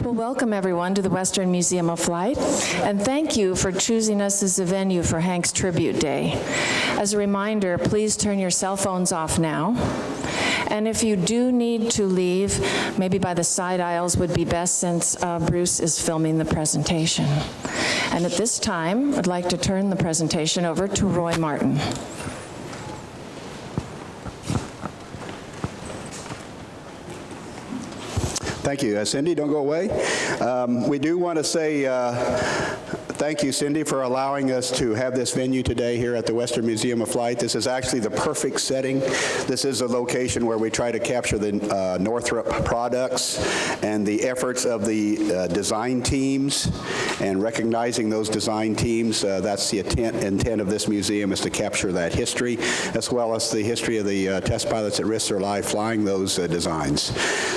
Well, welcome everyone to the Western Museum of Flight, and thank you for choosing us as a venue for Hank's Tribute Day. As a reminder, please turn your cell phones off now. And if you do need to leave, maybe by the side aisles would be best, since Bruce is filming the presentation. And at this time, I'd like to turn the presentation over to Roy Martin. Thank you. Cindy, don't go away. We do want to say thank you, Cindy, for allowing us to have this venue today here at the Western Museum of Flight. This is actually the perfect setting. This is a location where we try to capture the Northrop products and the efforts of the design teams, and recognizing those design teams. That's the intent of this museum, is to capture that history, as well as the history of the test pilots that risked their life flying those designs.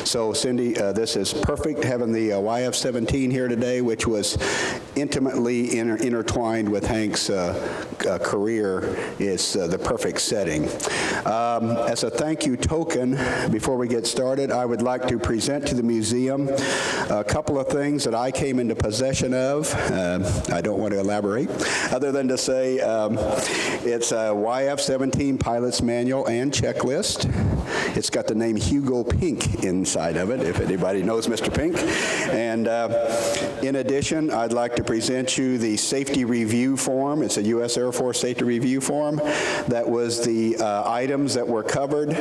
So, Cindy, this is perfect, having the YF-17 here today, which was intimately intertwined with Hank's career. Is the perfect setting. As a thank you token, before we get started, I would like to present to the museum a couple of things that I came into possession of. I don't want to elaborate, other than to say it's a YF-17 pilot's manual and checklist. It's got the name Hugo Pink inside of it, if anybody knows Mr. Pink. And in addition, I'd like to present you the safety review form. It's a U.S. Air Force safety review form. That was the items that were covered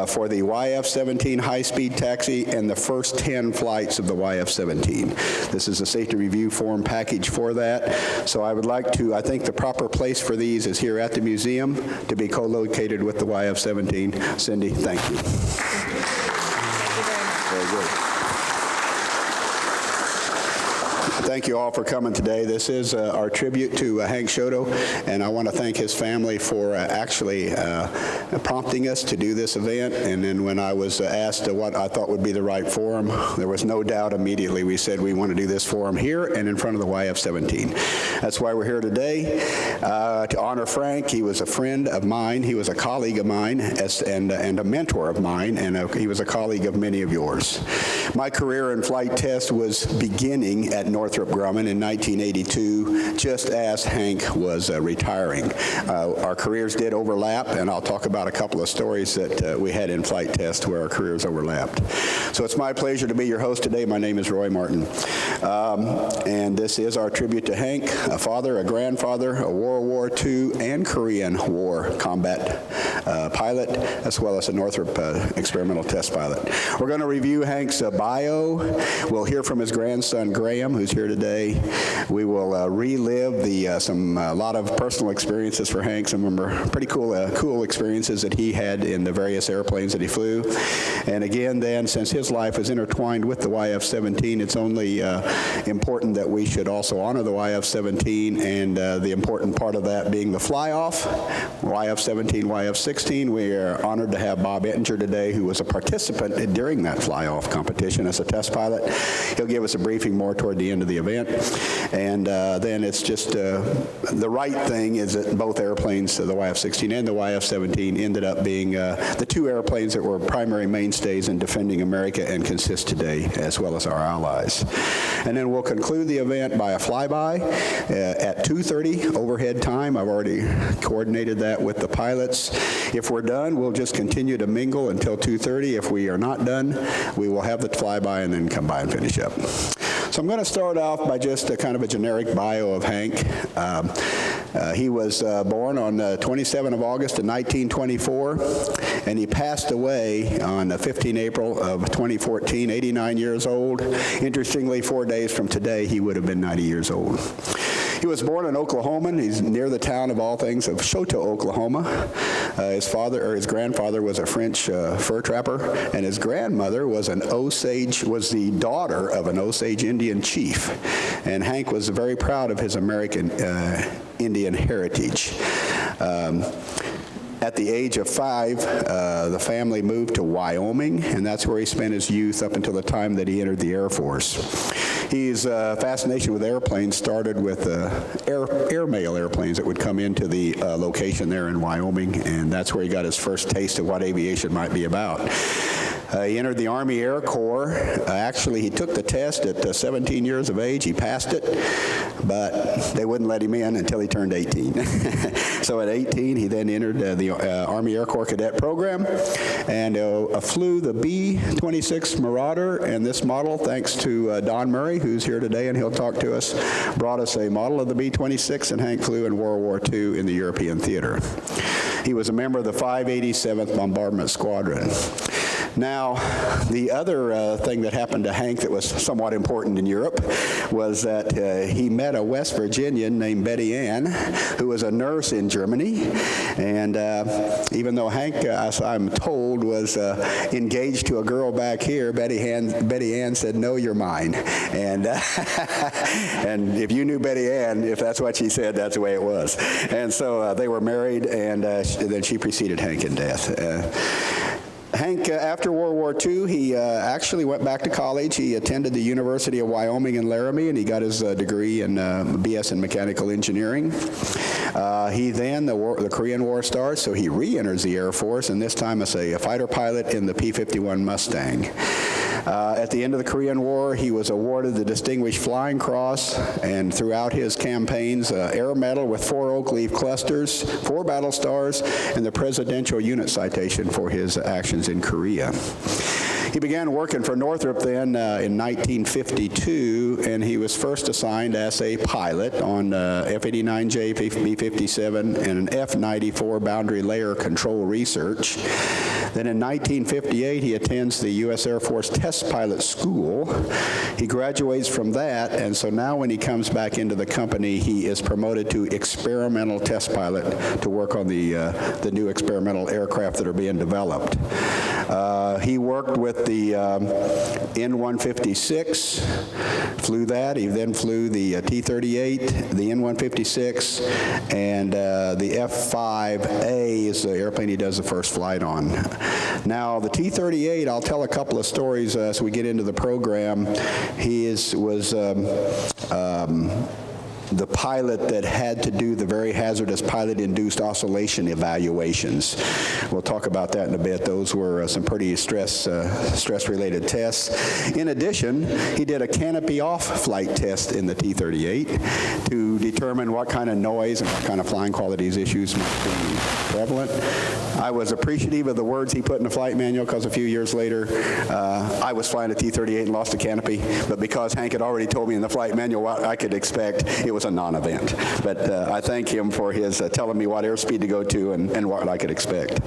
for the YF-17 high-speed taxi and the first 10 flights of the YF-17. This is a safety review form package for that. So I would like to, I think the proper place for these is here at the museum, to be co-located with the YF-17. Cindy, thank you. Very good. Thank you all for coming today. This is our tribute to Hank Chouteau, and I want to thank his family for actually prompting us to do this event. And then when I was asked what I thought would be the right forum, there was no doubt immediately. We said we want to do this forum here and in front of the YF-17. That's why we're here today, to honor Frank. He was a friend of mine. He was a colleague of mine, and a mentor of mine, and he was a colleague of many of yours. My career in flight test was beginning at Northrop Grumman in 1982, just as Hank was retiring. Our careers did overlap, and I'll talk about a couple of stories that we had in flight test where our careers overlapped. So it's my pleasure to be your host today. My name is Roy Martin, and this is our tribute to Hank, a father, a grandfather, a World War II and Korean War combat pilot, as well as a Northrop experimental test pilot. We're going to review Hank's bio. We'll hear from his grandson Graham, who's here today. We will relive a lot of personal experiences for Hank, some pretty cool experiences that he had in the various airplanes that he flew. And again, then, since his life is intertwined with the YF-17, it's only important that we should also honor the YF-17, and the important part of that being the fly-off, YF-17, YF-16. We are honored to have Bob Ettinger today, who was a participant during that fly-off competition as a test pilot. He'll give us a briefing more toward the end of the event. And then it's just the right thing is that both airplanes, the YF-16 and the YF-17, ended up being the two airplanes that were primary mainstays in defending America and consist today, as well as our allies. And then we'll conclude the event by a flyby at 2:30 overhead time. I've already coordinated that with the pilots. If we're done, we'll just continue to mingle until 2:30. If we are not done, we will have the flyby and then come by and finish up. So I'm going to start off by just a kind of a generic bio of Hank. He was born on 27 of August of 1924, and he passed away on 15 April of 2014, 89 years old. Interestingly, 4 days from today, he would have been 90 years old. He was born in Oklahoma. He's near the town of all things of Chouteau, Oklahoma. His grandfather was a French fur trapper, and his grandmother was the daughter of an Osage Indian chief. And Hank was very proud of his American Indian heritage. At the age of 5, the family moved to Wyoming, and that's where he spent his youth up until the time that he entered the Air Force. His fascination with airplanes started with airmail airplanes that would come into the location there in Wyoming, and that's where he got his first taste of what aviation might be about. He entered the Army Air Corps. Actually, he took the test at 17 years of age. He passed it, but they wouldn't let him in until he turned 18. So at 18, he then entered the Army Air Corps Cadet Program and flew the B-26 Marauder. And this model, thanks to Don Murray, who's here today, and he'll talk to us, brought us a model of the B-26, and Hank flew in World War II in the European theater. He was a member of the 587th Bombardment Squadron. Now, the other thing that happened to Hank that was somewhat important in Europe was that he met a West Virginian named Betty Ann, who was a nurse in Germany. And even though Hank, as I'm told, was engaged to a girl back here, Betty Ann said, "No, you're mine." And, and if you knew Betty Ann, if that's what she said, that's the way it was. And so they were married, and then she preceded Hank in death. Hank, after World War II, he actually went back to college. He attended the University of Wyoming in Laramie, and he got his degree in BS in mechanical engineering. He then, the Korean War starts, so he re-enters the Air Force, and this time as a fighter pilot in the P-51 Mustang. At the end of the Korean War, he was awarded the Distinguished Flying Cross, and throughout his campaigns, Air Medal with 4 Oak Leaf Clusters, 4 Battle Stars, and the Presidential Unit Citation for his actions in Korea. He began working for Northrop then in 1952, and he was first assigned as a pilot on F-89J, B-57, and an F-94 boundary layer control research. Then in 1958, he attends the U.S. Air Force Test Pilot School. He graduates from that, and so now when he comes back into the company, he is promoted to experimental test pilot to work on the new experimental aircraft that are being developed. He worked with the N-156, flew that. He then flew the T-38, the N-156, and the F-5A is the airplane he does the first flight on. Now, the T-38, I'll tell a couple of stories as we get into the program. He was the pilot that had to do the very hazardous pilot-induced oscillation evaluations. We'll talk about that in a bit. Those were some pretty stress-related tests. In addition, he did a canopy-off flight test in the T-38 to determine what kind of noise and what kind of flying qualities issues might be prevalent. I was appreciative of the words he put in the flight manual because a few years later, I was flying a T-38 and lost a canopy, but because Hank had already told me in the flight manual what I could expect, it was a non-event. But I thank him for his telling me what airspeed to go to and what I could expect.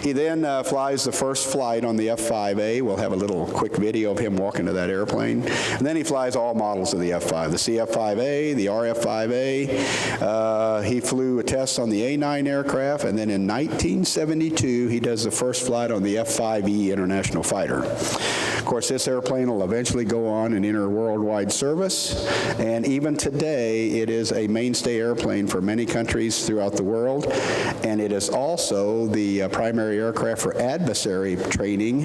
He then flies the first flight on the F-5A. We'll have a little quick video of him walking to that airplane. And then he flies all models of the F-5, the CF-5A, the RF-5A. He flew a test on the A-9 aircraft, and then in 1972, he does the first flight on the F-5E International Fighter. Of course, this airplane will eventually go on and enter worldwide service, and even today, it is a mainstay airplane for many countries throughout the world, and it is also the primary aircraft for adversary training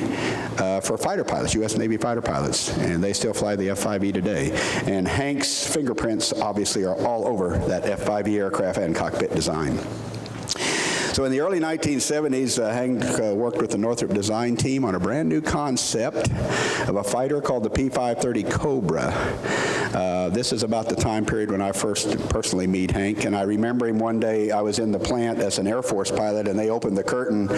for fighter pilots, U.S. Navy fighter pilots, and they still fly the F-5E today. And Hank's fingerprints obviously are all over that F-5E aircraft and cockpit design. So in the early 1970s, Hank worked with the Northrop design team on a brand new concept of a fighter called the P-530 Cobra. This is about the time period when I first personally meet Hank, and I remember him one day. I was in the plant as an Air Force pilot, and they opened the curtain,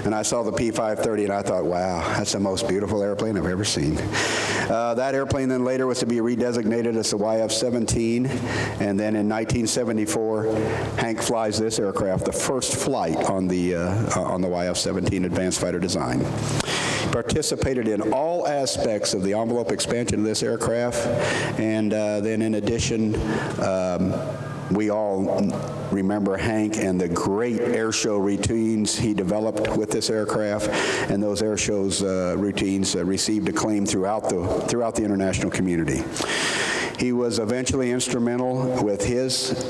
and I saw the P-530, and I thought, wow, that's the most beautiful airplane I've ever seen. That airplane then later was to be redesignated as the YF-17, and then in 1974, Hank flies this aircraft, the first flight on the YF-17 Advanced Fighter Design. He participated in all aspects of the envelope expansion of this aircraft, and then in addition, we all remember Hank and the great air show routines he developed with this aircraft, and those air shows routines received acclaim throughout the international community. He was eventually instrumental with his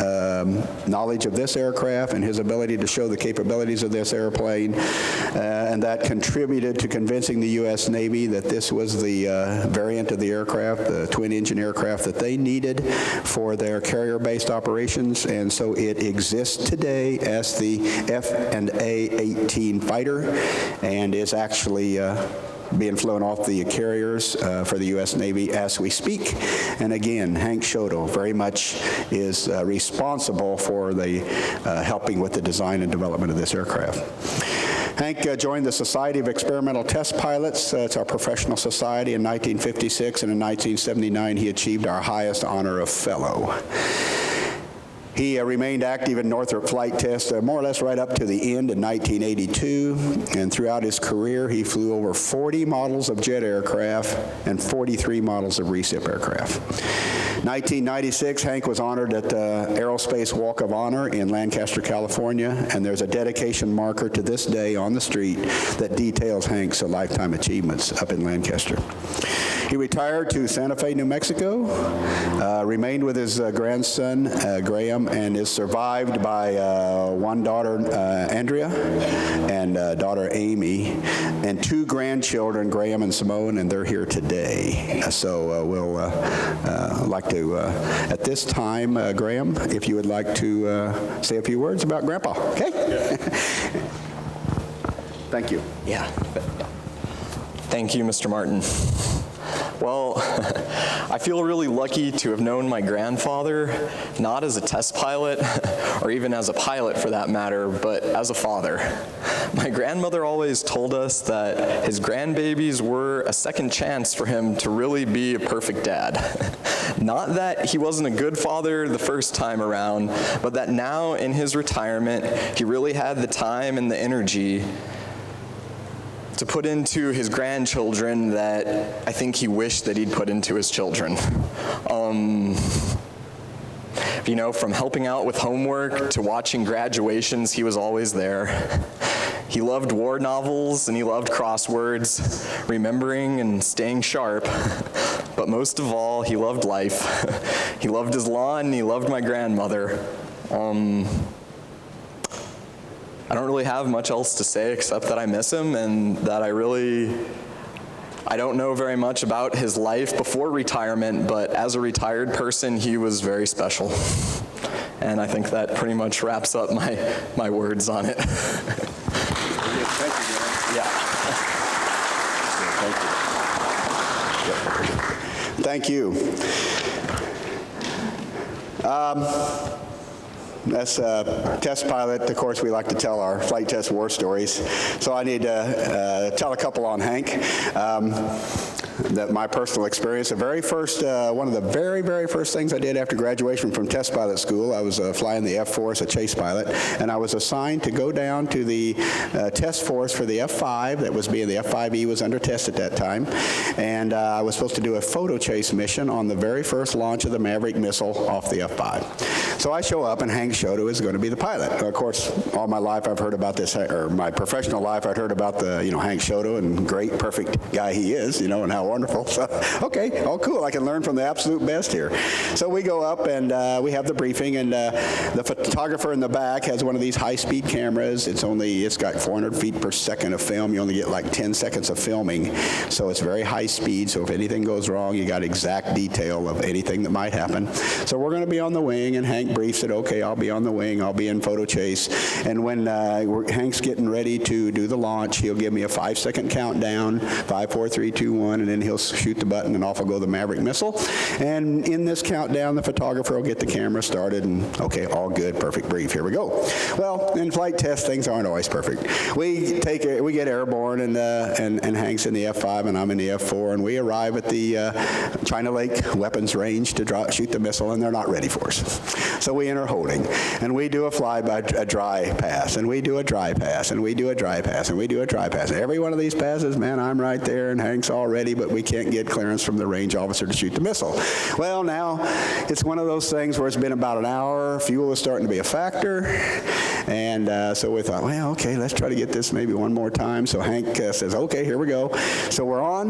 knowledge of this aircraft and his ability to show the capabilities of this airplane, and that contributed to convincing the U.S. Navy that this was the variant of the aircraft, the twin-engine aircraft that they needed for their carrier-based operations, and so it exists today as the F&A-18 fighter, and is actually being flown off the carriers for the U.S. Navy as we speak. And again, Hank Chouteau very much is responsible for the helping with the design and development of this aircraft. Hank joined the Society of Experimental Test Pilots. It's our professional society in 1956, and in 1979 he achieved our highest honor of Fellow. He remained active in Northrop flight tests more or less right up to the end in 1982, and throughout his career he flew over 40 models of jet aircraft and 43 models of recip aircraft. 1996, Hank was honored at the Aerospace Walk of Honor in Lancaster, California, and there's a dedication marker to this day on the street that details Hank's lifetime achievements up in Lancaster. He retired to Santa Fe, New Mexico, remained with his grandson, Graham, and is survived by one daughter, Andrea, and daughter, Amy, and two grandchildren, Graham and Simone, and they're here today. So we'll like to, at this time, Graham, if you would like to say a few words about Grandpa, okay? Yeah. Thank you. Yeah. Thank you, Mr. Martin. Well, I feel really lucky to have known my grandfather, not as a test pilot, or even as a pilot for that matter, but as a father. My grandmother always told us that his grandbabies were a second chance for him to really be a perfect dad. Not that he wasn't a good father the first time around, but that now in his retirement, he really had the time and the energy to put into his grandchildren that I think he wished that he'd put into his children. You know, from helping out with homework to watching graduations, he was always there. He loved war novels and he loved crosswords, remembering and staying sharp. But most of all, he loved life. He loved his lawn and he loved my grandmother. I don't really have much else to say except that I miss him and that I don't know very much about his life before retirement, but as a retired person, he was very special. And I think that pretty much wraps up my words on it. Thank you, Gary. Yeah. Thank you. As a test pilot, of course, we like to tell our flight test war stories. So I need to tell a couple on Hank. That my personal experience, the very first, one of the very, very first things I did after graduation from test pilot school, I was flying the F-4 as a chase pilot, and I was assigned to go down to the test force for the F-5 that was being, the F-5A was under test at that time, and I was supposed to do a photo chase mission on the very first launch of the Maverick missile off the F-5. So I show up, and Hank Chouteau is going to be the pilot. Of course, all my life I've heard about this, or my professional life, I'd heard about the, Hank Chouteau, and great, perfect guy he is, and how wonderful. So, okay, oh cool, I can learn from the absolute best here. So we go up and we have the briefing, and the photographer in the back has one of these high-speed cameras. It's got 400 feet per second of film. You only get like 10 seconds of filming. So it's very high speed, so if anything goes wrong, you got exact detail of anything that might happen. So we're going to be on the wing, and Hank briefs it, okay, I'll be on the wing, I'll be in photo chase. And when Hank's getting ready to do the launch, he'll give me a 5-second countdown, 5, 4, 3, 2, 1, and then he'll shoot the button and off will go the Maverick missile. And in this countdown, the photographer will get the camera started and, okay, all good, perfect brief, here we go. Well, in flight test, things aren't always perfect. We get airborne, and Hank's in the F-5 and I'm in the F-4, and we arrive at the China Lake weapons range to shoot the missile, and they're not ready for us. So we enter holding, and we do a dry pass, and we do a dry pass, and we do a dry pass, and we do a dry pass. Every one of these passes, man, I'm right there, and Hank's all ready, but we can't get clearance from the range officer to shoot the missile. Well, now, it's one of those things where it's been about an hour, fuel is starting to be a factor, and so we thought, well, okay, let's try to get this maybe one more time. So Hank says, okay, here we go. So we're on,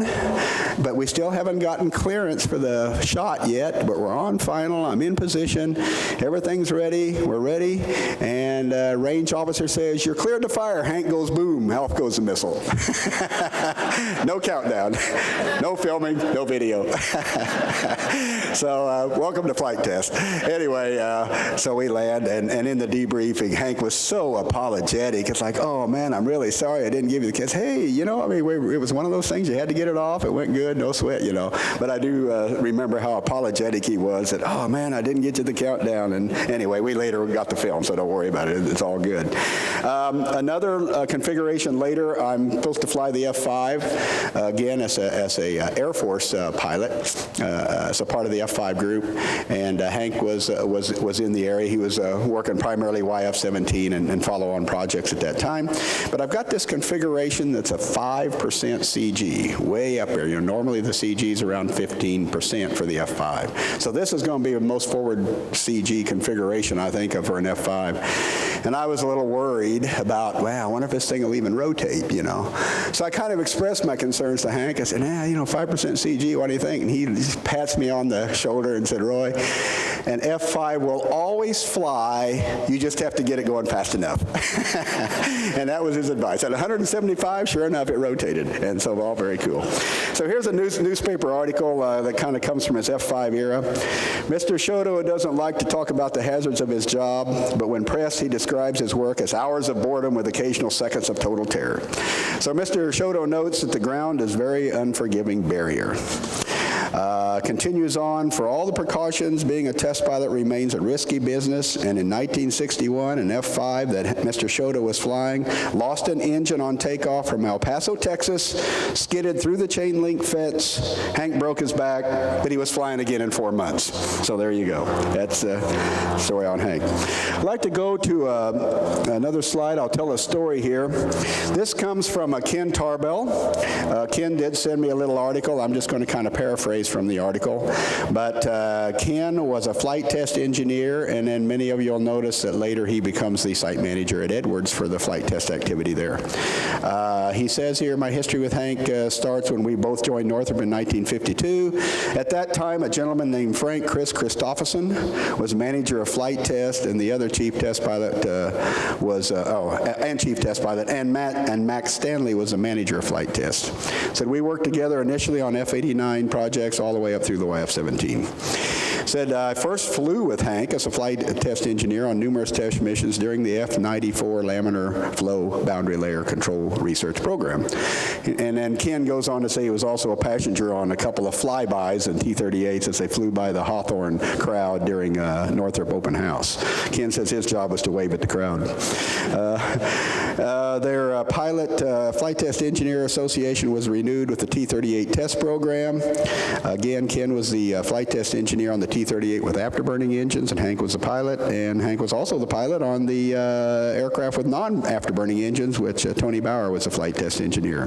but we still haven't gotten clearance for the shot yet, but we're on final, I'm in position, everything's ready, we're ready, and range officer says, you're cleared to fire. Hank goes boom, off goes the missile. No countdown. No filming, no video. So welcome to flight test. Anyway, so we land, and in the debriefing, Hank was so apologetic. It's like, oh man, I'm really sorry I didn't give you the kiss. Hey, you know, I mean, it was one of those things, you had to get it off, it went good, no sweat, you know. But I do remember how apologetic he was that, oh man, I didn't get you the countdown. And anyway, we later got the film, so don't worry about it, it's all good. Another configuration later, I'm supposed to fly the F-5, again, as a Air Force pilot, as a part of the F-5 group, and Hank was in the area. He was working primarily YF-17 and follow-on projects at that time. But I've got this configuration that's a 5% CG, way up there. You know, normally the CG is around 15% for the F-5. So this is going to be the most forward CG configuration, I think, for an F-5. And I was a little worried about, wow, I wonder if this thing will even rotate, you know. So I kind of expressed my concerns to Hank. I said, you know, 5% CG, what do you think? And he just pats me on the shoulder and said, Roy, an F-5 will always fly, you just have to get it going fast enough. And that was his advice. At 175, sure enough, it rotated. And so all very cool. So here's a newspaper article that kind of comes from his F-5 era. Mr. Chouteau doesn't like to talk about the hazards of his job, but when pressed, he describes his work as hours of boredom with occasional seconds of total terror. So Mr. Chouteau notes that the ground is a very unforgiving barrier. Continues on, for all the precautions, being a test pilot remains a risky business, and in 1961, an F-5 that Mr. Chouteau was flying lost an engine on takeoff from El Paso, Texas, skidded through the chain link fence. Hank broke his back, but he was flying again in 4 months. So there you go. That's the story on Hank. I'd like to go to another slide. I'll tell a story here. This comes from Ken Tarbell. Ken did send me a little article. I'm just going to kind of paraphrase from the article. But Ken was a flight test engineer, and then many of you will notice that later he becomes the site manager at Edwards for the flight test activity there. He says here, my history with Hank starts when we both joined Northrop in 1952. At that time, a gentleman named Chris Christopherson was manager of flight test, and the other chief test pilot and Max Stanley was the manager of flight test. Said we worked together initially on F-89 projects all the way up through the YF-17. Said, I first flew with Hank as a flight test engineer on numerous test missions during the F-94 laminar flow boundary layer control research program. And then Ken goes on to say he was also a passenger on a couple of flybys in T-38s as they flew by the Hawthorne crowd during Northrop open house. Ken says his job was to wave at the crowd. Their Flight Test Engineer Association was renewed with the T-38 test program. Again, Ken was the flight test engineer on the T-38 with afterburning engines, and Hank was the pilot, and Hank was also the pilot on the aircraft with non-afterburning engines, which Tony Bauer was a flight test engineer.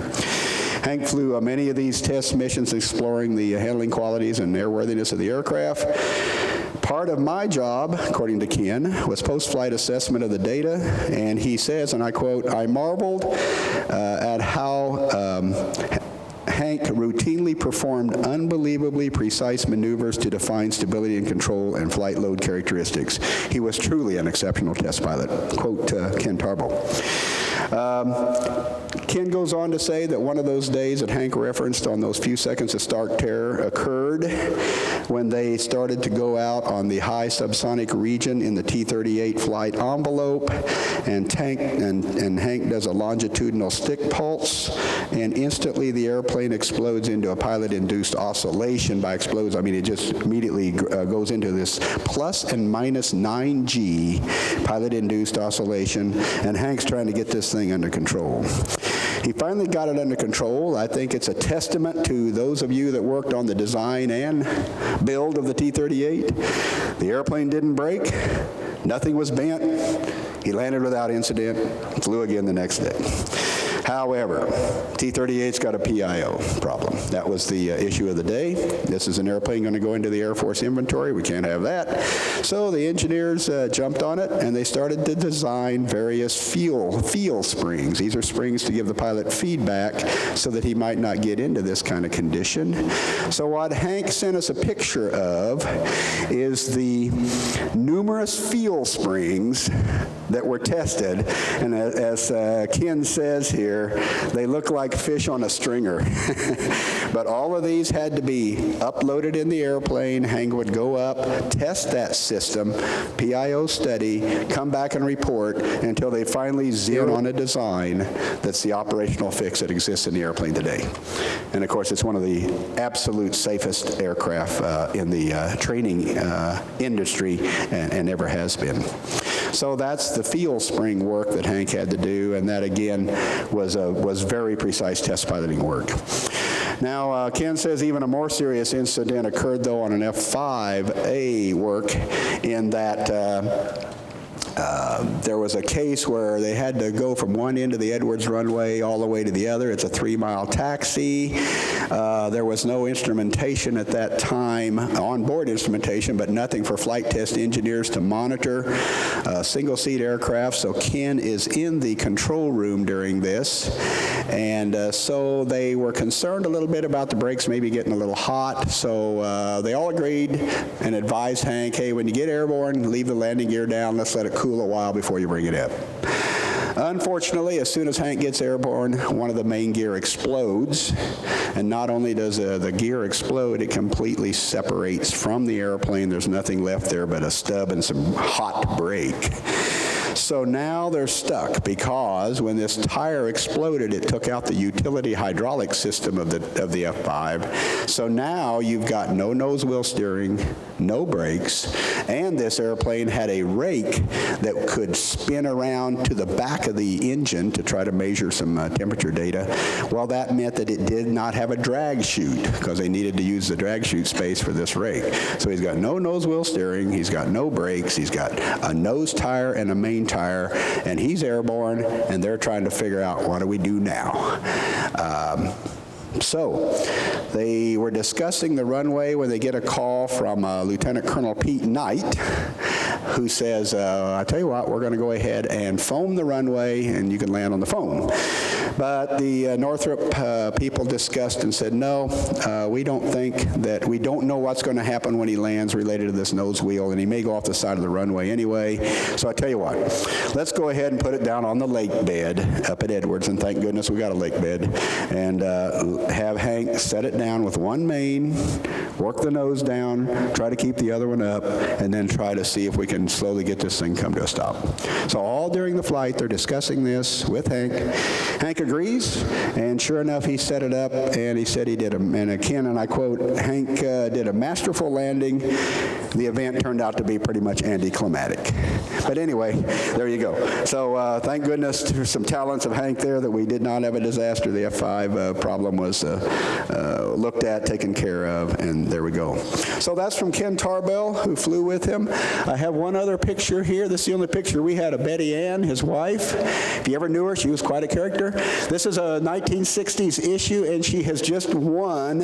Hank flew many of these test missions exploring the handling qualities and airworthiness of the aircraft. Part of my job, according to Ken, was post-flight assessment of the data, and he says, and I quote, I marveled at how Hank routinely performed unbelievably precise maneuvers to define stability and control and flight load characteristics. He was truly an exceptional test pilot. Quote Ken Tarbell. Ken goes on to say that one of those days that Hank referenced on those few seconds of stark terror occurred when they started to go out on the high subsonic region in the T-38 flight envelope, and Hank does a longitudinal stick pulse, and instantly the airplane explodes into a pilot-induced oscillation. By explodes, I mean it just immediately goes into this plus and minus 9G pilot-induced oscillation, and Hank's trying to get this thing under control. He finally got it under control. I think it's a testament to those of you that worked on the design and build of the T-38. The airplane didn't break. Nothing was bent. He landed without incident, flew again the next day. However, T-38's got a PIO problem. That was the issue of the day. This is an airplane going to go into the Air Force inventory. We can't have that. So the engineers jumped on it, and they started to design various feel springs. These are springs to give the pilot feedback so that he might not get into this kind of condition. So what Hank sent us a picture of is the numerous feel springs that were tested. And as Ken says here, they look like fish on a stringer. But all of these had to be uploaded in the airplane. Hank would go up, test that system, PIO study, come back and report until they finally zero on a design that's the operational fix that exists in the airplane today. And of course, it's one of the absolute safest aircraft in the training industry and ever has been. So that's the field spring work that Hank had to do, and that again was very precise test piloting work. Now, Ken says even a more serious incident occurred, though, on an F-5A work in that there was a case where they had to go from one end of the Edwards runway all the way to the other. It's a 3-mile taxi. There was no instrumentation at that time, onboard instrumentation, but nothing for flight test engineers to monitor single-seat aircraft. So Ken is in the control room during this. And so they were concerned a little bit about the brakes maybe getting a little hot. So they all agreed and advised Hank, hey, when you get airborne, leave the landing gear down. Let's let it cool a while before you bring it up. Unfortunately, as soon as Hank gets airborne, one of the main gear explodes. And not only does the gear explode, it completely separates from the airplane. There's nothing left there but a stub and some hot brake. So now they're stuck because when this tire exploded, it took out the utility hydraulic system of the F-5. So now you've got no nose wheel steering, no brakes, and this airplane had a rake that could spin around to the back of the engine to try to measure some temperature data. Well, that meant that it did not have a drag chute because they needed to use the drag chute space for this rake. So he's got no nose wheel steering, he's got no brakes, he's got a nose tire and a main tire, and he's airborne, and they're trying to figure out, what do we do now? So they were discussing the runway when they get a call from Lieutenant Colonel Pete Knight, who says, I tell you what, we're going to go ahead and foam the runway, and you can land on the foam. But the Northrop people discussed and said, no, we don't think that, we don't know what's going to happen when he lands related to this nose wheel, and he may go off the side of the runway anyway. So I tell you what, let's go ahead and put it down on the lake bed up at Edwards, and thank goodness we got a lake bed, and have Hank set it down with one main, work the nose down, try to keep the other one up, and then try to see if we can slowly get this thing come to a stop. So all during the flight, they're discussing this with Hank. Hank agrees, and sure enough, he set it up, and he said he did, and again, and I quote, Hank did a masterful landing. The event turned out to be pretty much anticlimactic. But anyway, there you go. So thank goodness there's some talents of Hank there that we did not have a disaster. The F-5 problem was looked at, taken care of, and there we go. So that's from Ken Tarbell, who flew with him. I have one other picture here. This is the only picture we had of Betty Ann, his wife. If you ever knew her, she was quite a character. This is a 1960s issue, and she has just won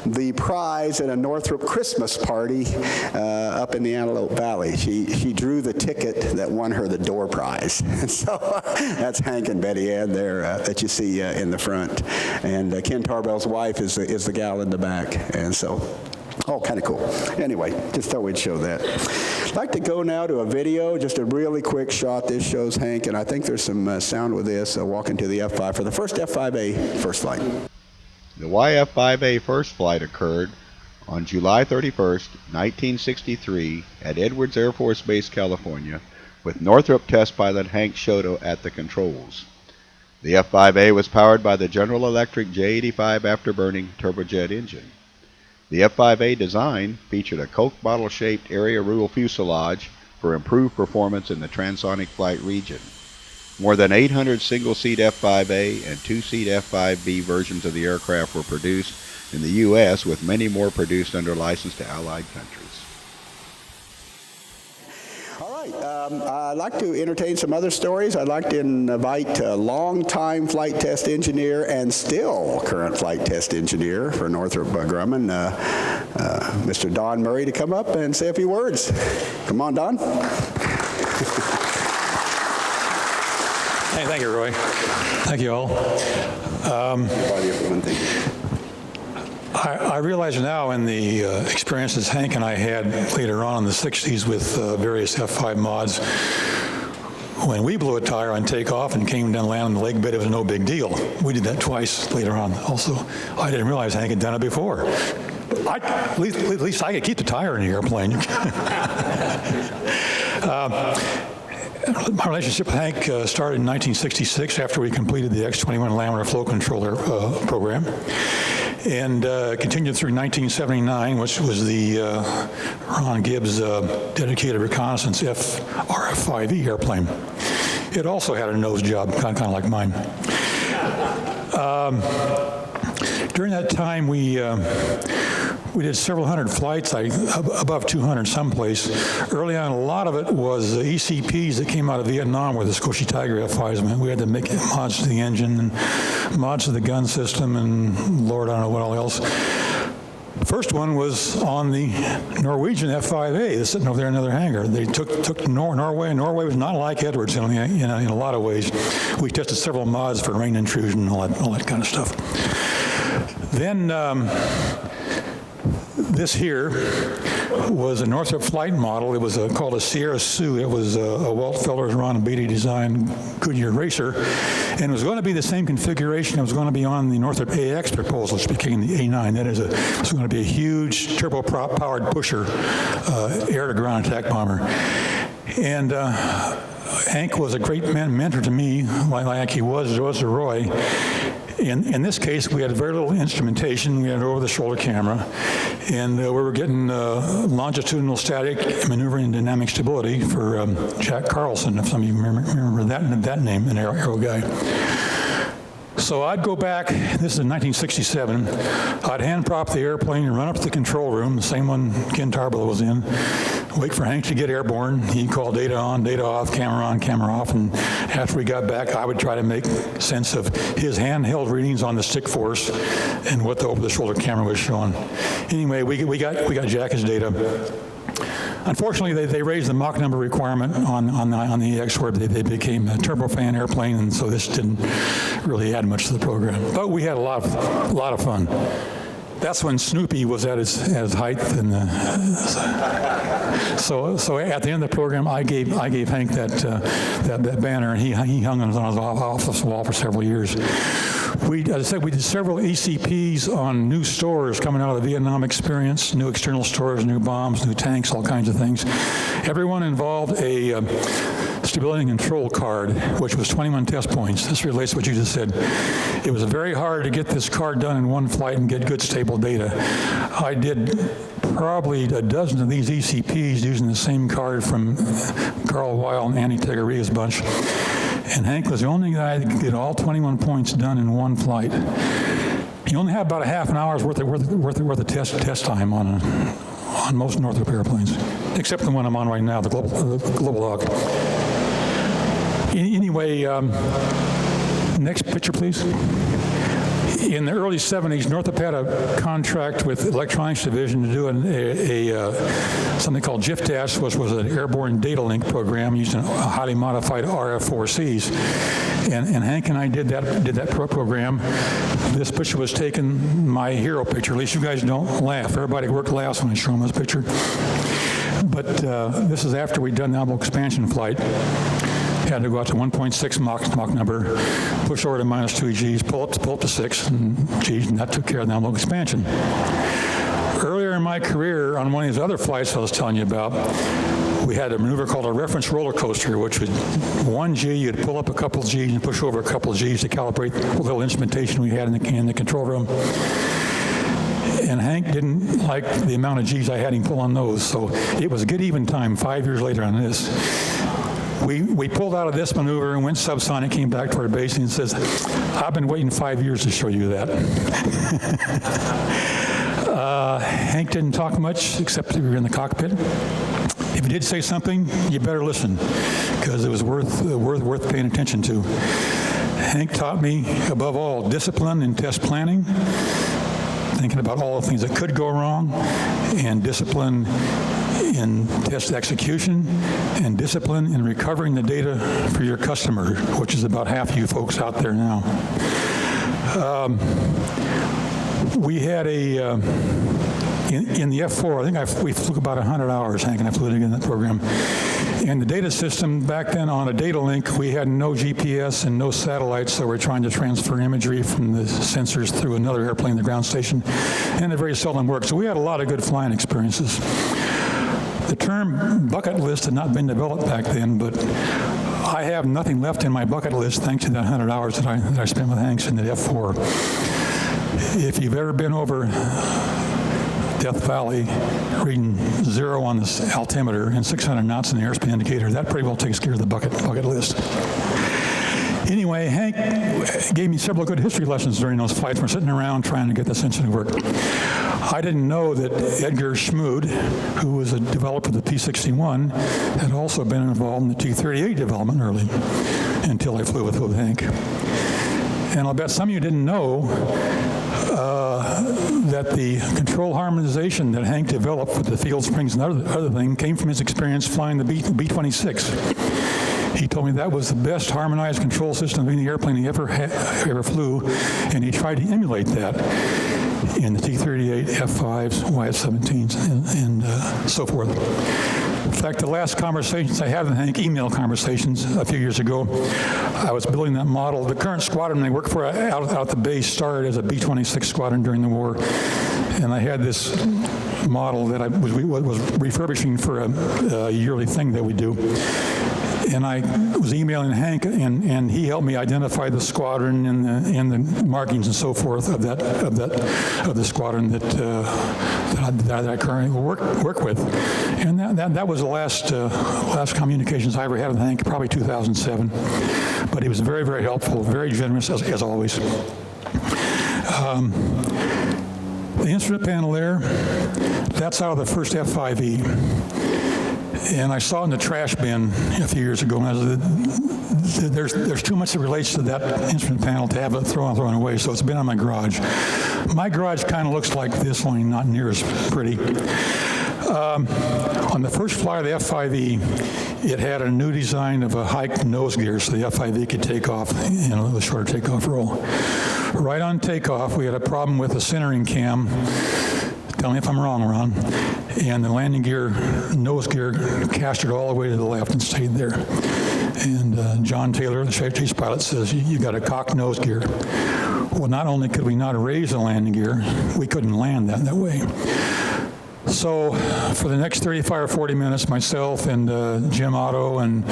the prize at a Northrop Christmas party up in the Antelope Valley. She drew the ticket that won her the door prize. So that's Hank and Betty Ann there that you see in the front. And Ken Tarbell's wife is the gal in the back. And so, oh, kind of cool. Anyway, just thought we'd show that. I'd like to go now to a video, just a really quick shot. This shows Hank, and I think there's some sound with this, walking to the F-5 for the first F-5A first flight. The YF-5A first flight occurred on July 31st, 1963 at Edwards Air Force Base, California, with Northrop test pilot Hank Chouteau at the controls. The F-5A was powered by the General Electric J85 afterburning turbojet engine. The F-5A design featured a Coke bottle-shaped area rule fuselage for improved performance in the transonic flight region. More than 800 single-seat F-5A and two-seat F-5B versions of the aircraft were produced in the U.S., with many more produced under license to allied countries. All right, I'd like to entertain some other stories. I'd like to invite a longtime flight test engineer and still current flight test engineer for Northrop Grumman, Mr. Don Murray, to come up and say a few words. Come on, Don. Hey, thank you, Roy. Thank you all. I realize now in the experiences Hank and I had later on in the 60s with various F-5 mods, when we blew a tire on takeoff and came down, land on the lake bed, it was no big deal. We did that twice later on. Also, I didn't realize Hank had done it before. But at least I could keep the tire in the airplane. My relationship with Hank started in 1966 after we completed the X-21 laminar flow controller program, and continued through 1979, which was the Ron Gibbs dedicated reconnaissance F-5A airplane. It also had a nose job, kind of like mine. During that time, we did several hundred flights, above 200 someplace. Early on, a lot of it was ECPs that came out of Vietnam where the Squishy Tiger F-5s went. We had to make mods to the engine and mods to the gun system and Lord, I don't know what all else. The first one was on the Norwegian F-5A that's sitting over there in another hangar. They took to Norway, and Norway was not like Edwards in a lot of ways. We tested several mods for rain intrusion and all that kind of stuff. Then this here was a Northrop flight model. It was called a Sierra Sioux. It was a Walt Feller's Ron Beatty design Goodyear racer, and it was going to be the same configuration. It was going to be on the Northrop AX proposal, which became the A9. That is, it was going to be a huge turboprop-powered pusher air-to-ground attack bomber. And Hank was a great mentor to me, like he was to Roy. In this case, we had very little instrumentation. We had an over-the-shoulder camera, and we were getting longitudinal static maneuvering and dynamic stability for Jack Carlson, if some of you remember that name, an aero guy. So I'd go back, this is in 1967, I'd hand prop the airplane and run up to the control room, the same one Ken Tarbell was in, wait for Hank to get airborne. He'd call data on, data off, camera off, and after we got back, I would try to make sense of his handheld readings on the stick force and what the over-the-shoulder camera was showing. Anyway, we got Jack's data. Unfortunately, they raised the Mach number requirement on the EX where they became a turbofan airplane, and so this didn't really add much to the program. But we had a lot of fun. That's when Snoopy was at his height, and so at the end of the program, I gave Hank that banner, and he hung on his office wall for several years. As I said, we did several ECPs on new stores coming out of the Vietnam experience, new external stores, new bombs, new tanks, all kinds of things. Everyone involved a stability and control card, which was 21 test points. This relates to what you just said. It was very hard to get this card done in one flight and get good, stable data. I did probably a dozen of these ECPs using the same card from Carl Weil and Andy Tegaria's bunch. And Hank was the only guy that could get all 21 points done in one flight. He only had about a half an hour's worth of test time on most Northrop airplanes, except the one I'm on right now, the Global Hawk. Anyway, next picture, please. In the early 70s, Northrop had a contract with Electronics Division to do something called JIFTAS, which was an airborne data link program using highly modified RF-4Cs. And Hank and I did that program. This picture was taken, my hero picture. At least you guys don't laugh. Everybody at work laughs when I show them this picture. But this is after we'd done the envelope expansion flight. Had to go out to 1.6 Mach number, push over to -2 Gs, pull up to 6 Gs, and that took care of the envelope expansion. Earlier in my career, on one of these other flights I was telling you about, we had a maneuver called a reference roller coaster, which was 1 G, you'd pull up a couple Gs and push over a couple Gs to calibrate the little instrumentation we had in the control room. And Hank didn't like the amount of Gs I had him pull on those, so it was a good even time 5 years later on this. We pulled out of this maneuver and went subsonic, came back to our base, and says, I've been waiting 5 years to show you that. Hank didn't talk much, except that we were in the cockpit. If he did say something, you better listen, because it was worth paying attention to. Hank taught me, above all, discipline in test planning, thinking about all the things that could go wrong, and discipline in test execution, and discipline in recovering the data for your customer, which is about half of you folks out there now. We had a In the F-4, I think we flew about 100 hours, Hank and I flew in that program. And the data system back then on a data link, we had no GPS and no satellites, so we're trying to transfer imagery from the sensors through another airplane, the ground station, and it very seldom worked. So we had a lot of good flying experiences. The term bucket list had not been developed back then, but I have nothing left in my bucket list thanks to that 100 hours that I spent with Hanks in the F-4. If you've ever been over Death Valley, reading 0 on the altimeter and 600 knots in the airspeed indicator, that pretty well takes care of the bucket list. Anyway, Hank gave me several good history lessons during those flights. We're sitting around trying to get this engine to work. I didn't know that Edgar Schmood, who was a developer of the P-61, had also been involved in the T-38 development early, until I flew with Hank. And I'll bet some of you didn't know that the control harmonization that Hank developed with the field springs and other thing came from his experience flying the B-26. He told me that was the best harmonized control system of any airplane he ever flew, and he tried to emulate that in the T-38, F-5s, YF-17s, and so forth. In fact, the last conversations I had with Hank, email conversations a few years ago, I was building that model. The current squadron I work for out the base started as a B-26 squadron during the war, and I had this model that I was refurbishing for a yearly thing that we do. And I was emailing Hank, and he helped me identify the squadron and the markings and so forth of the squadron that I currently work with. And that was the last communications I ever had with Hank, probably 2007. But he was very, very helpful, very generous as always. The instrument panel there, that's out of the first F-5A. And I saw in the trash bin a few years ago, and there's too much that relates to that instrument panel to have it thrown away, so it's been in my garage. My garage kind of looks like this, only not near as pretty. On the first flight of the F-5A, it had a new design of a hiked nose gear, so the F-5A could take off, with a shorter takeoff roll. Right on takeoff, we had a problem with the centering cam. Tell me if I'm wrong, Ron. And the landing gear, nose gear, castered all the way to the left and stayed there. And John Taylor, the chase pilot, says, you got a cocked nose gear. Well, not only could we not raise the landing gear, we couldn't land that way. So for the next 35 or 40 minutes, myself and Jim Otto and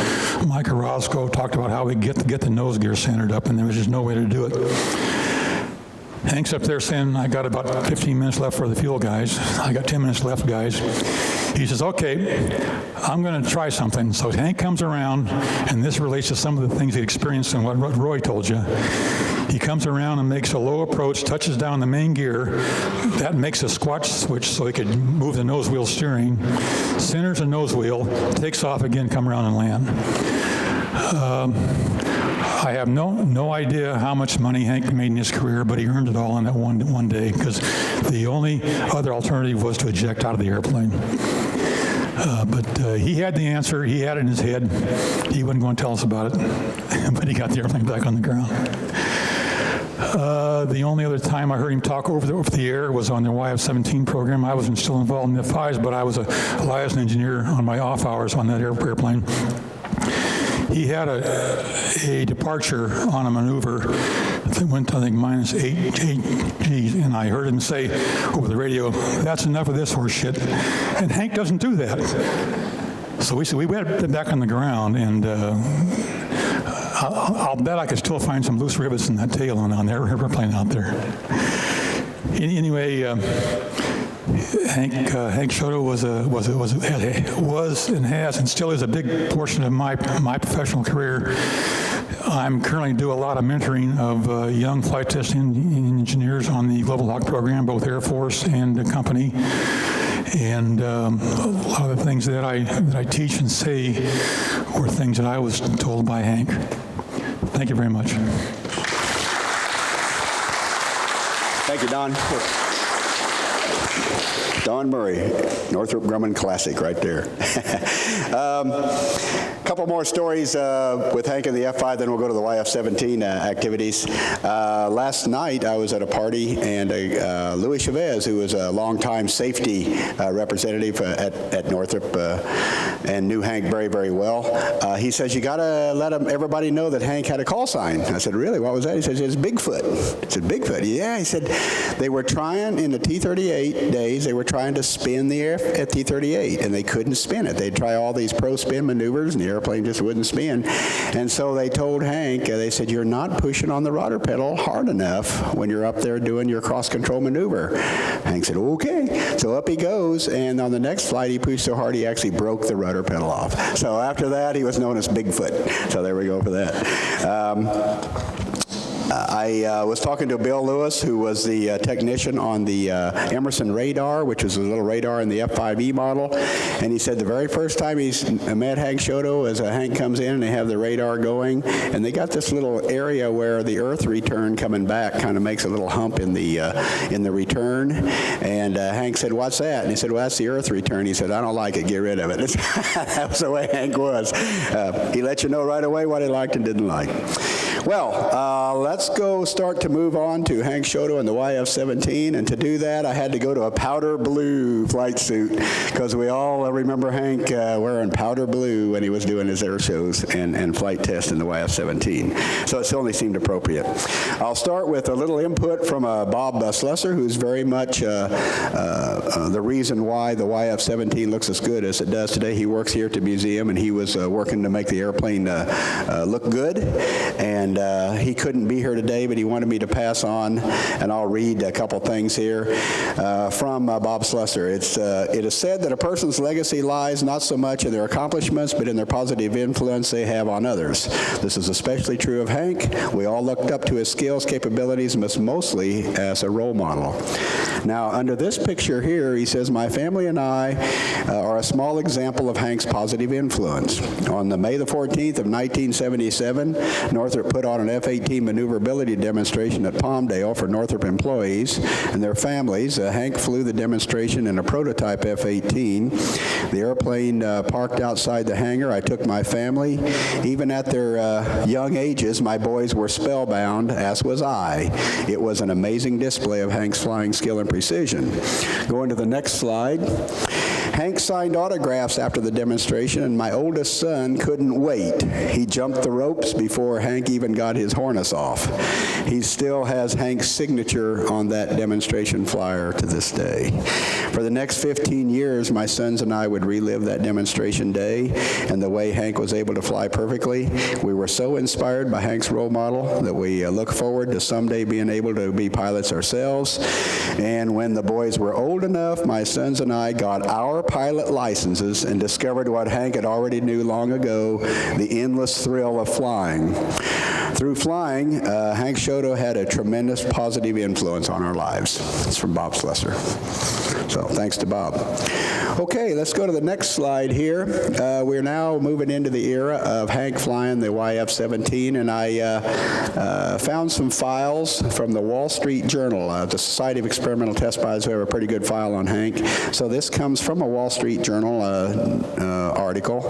Mike Orozco talked about how we get the nose gear centered up, and there was just no way to do it. Hank's up there saying, I got about 15 minutes left for the fuel, guys. I got 10 minutes left, guys. He says, okay, I'm going to try something. So Hank comes around, and this relates to some of the things he experienced and what Roy told you. He comes around and makes a low approach, touches down the main gear. That makes a squat switch so he could move the nose wheel steering, centers the nose wheel, takes off again, come around and land. I have no idea how much money Hank made in his career, but he earned it all in that one day, because the only other alternative was to eject out of the airplane. But he had the answer. He had it in his head. He wasn't going to tell us about it, but he got the airplane back on the ground. The only other time I heard him talk over the air was on the YF-17 program. I wasn't still involved in the F-5s, but I was a liaison engineer on my off hours on that airplane. He had a departure on a maneuver that went to, I think, minus 8 Gs, and I heard him say over the radio, that's enough of this horse shit. And Hank doesn't do that. So we said, we went back on the ground, and I'll bet I could still find some loose rivets in that tail on that airplane out there. Anyway, Hank Chouteau was and has and still is a big portion of my professional career. I'm currently do a lot of mentoring of young flight testing engineers on the Global Hawk program, both Air Force and the company. And a lot of the things that I teach and say were things that I was told by Hank. Thank you very much. Thank you, Don. Don Murray, Northrop Grumman classic right there. Couple more stories with Hank and the F-5, then we'll go to the YF-17 activities. Last night I was at a party, and Louis Chavez, who was a longtime safety representative at Northrop and knew Hank very, very well, he says, you got to let everybody know that Hank had a call sign. I said, really? What was that? He says, it's Bigfoot. I said, Bigfoot? Yeah. He said, they were trying in the T-38 days, they were trying to spin the T-38, and they couldn't spin it. They'd try all these pro-spin maneuvers, and the airplane just wouldn't spin. And so they told Hank, they said, you're not pushing on the rudder pedal hard enough when you're up there doing your cross-control maneuver. Hank said, okay. So up he goes, and on the next flight, he pushed so hard he actually broke the rudder pedal off. So after that, he was known as Bigfoot. So there we go for that. I was talking to Bill Lewis, who was the technician on the Emerson radar, which is a little radar in the F-5E model, and he said the very first time he's met Hank Chouteau, as Hank comes in and they have the radar going, and they got this little area where the Earth return coming back kind of makes a little hump in the return, and Hank said, what's that? And he said, well, that's the Earth return. He said, I don't like it, get rid of it. That was the way Hank was. He let you know right away what he liked and didn't like. Well, let's go start to move on to Hank Chouteau and the YF-17, and to do that I had to go to a powder blue flight suit, because we all remember Hank wearing powder blue when he was doing his air shows and flight tests in the YF-17. So it only seemed appropriate. I'll start with a little input from Bob Slesser, who's very much the reason why the YF-17 looks as good as it does today. He works here at the museum, and he was working to make the airplane look good, and he couldn't be here today, but he wanted me to pass on, and I'll read a couple things here from Bob Slesser. It is said that a person's legacy lies not so much in their accomplishments, but in their positive influence they have on others. This is especially true of Hank. We all looked up to his skills, capabilities, but mostly as a role model. Now, under this picture here, he says, my family and I are a small example of Hank's positive influence. On May the 14th of 1977, Northrop put on an F-18 maneuverability demonstration at Palmdale for Northrop employees and their families. Hank flew the demonstration in a prototype F-18. The airplane parked outside the hangar. I took my family. Even at their young ages, my boys were spellbound, as was I. It was an amazing display of Hank's flying skill and precision. Going to the next slide. Hank signed autographs after the demonstration, and my oldest son couldn't wait. He jumped the ropes before Hank even got his harness off. He still has Hank's signature on that demonstration flyer to this day. For the next 15 years, my sons and I would relive that demonstration day and the way Hank was able to fly perfectly. We were so inspired by Hank's role model that we look forward to someday being able to be pilots ourselves. And when the boys were old enough, my sons and I got our pilot licenses and discovered what Hank had already knew long ago, the endless thrill of flying. Through flying, Hank Chouteau had a tremendous positive influence on our lives. It's from Bob Slesser. So thanks to Bob. Okay, let's go to the next slide here. We're now moving into the era of Hank flying the YF-17, and I found some files from the Wall Street Journal. The Society of Experimental Test Pilots, we have a pretty good file on Hank. So this comes from a Wall Street Journal article.